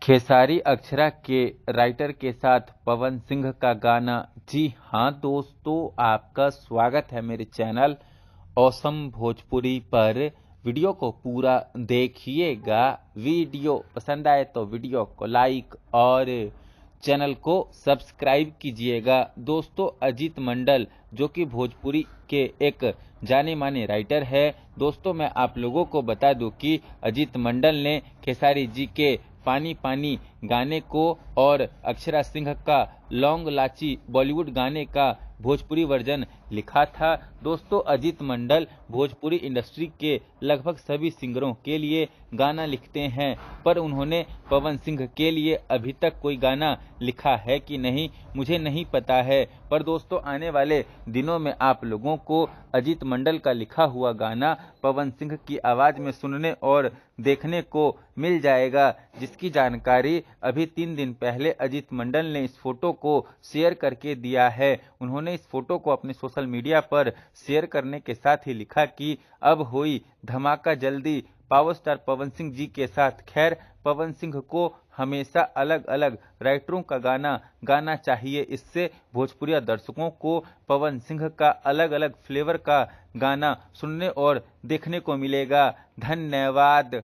खेसारी अक्षरा के राइटर के साथ पवन सिंह का गाना। जी हाँ दोस्तों, आपका स्वागत है मेरे चैनल औसम भोजपुरी पर। वीडियो को पूरा देखिएगा। वीडियो पसंद आए तो वीडियो को लाइक और चैनल को सब्सक्राइब कीजिएगा। दोस्तों, अजीत मंडल जो कि भोजपुरी के एक जाने माने राइटर है, दोस्तों मैं आप लोगों को बता दूं कि अजीत मंडल ने खेसारी जी के पानी पानी गाने को और अक्षरा सिंह का लौंग लाची बॉलीवुड गाने का भोजपुरी वर्जन लिखा था। दोस्तों, अजीत मंडल भोजपुरी इंडस्ट्री के लगभग सभी सिंगरों के लिए गाना लिखते हैं, पर उन्होंने पवन सिंह के लिए अभी तक कोई गाना लिखा है कि नहीं मुझे नहीं पता है। पर दोस्तों, आने वाले दिनों में आप लोगों को अजीत मंडल का लिखा हुआ गाना पवन सिंह की आवाज में सुनने और देखने को मिल जाएगा, जिसकी जानकारी अभी 3 दिन पहले अजीत मंडल ने इस फोटो को शेयर करके दिया है। उन्होंने इस फोटो को अपने सोशल मीडिया पर शेयर करने के साथ ही लिखा कि अब हुई धमाका जल्दी पावर स्टार पवन सिंह जी के साथ। खैर, पवन सिंह को हमेशा अलग अलग राइटरों का गाना गाना चाहिए, इससे भोजपुरी दर्शकों को पवन सिंह का अलग अलग फ्लेवर का गाना सुनने और देखने को मिलेगा। धन्यवाद।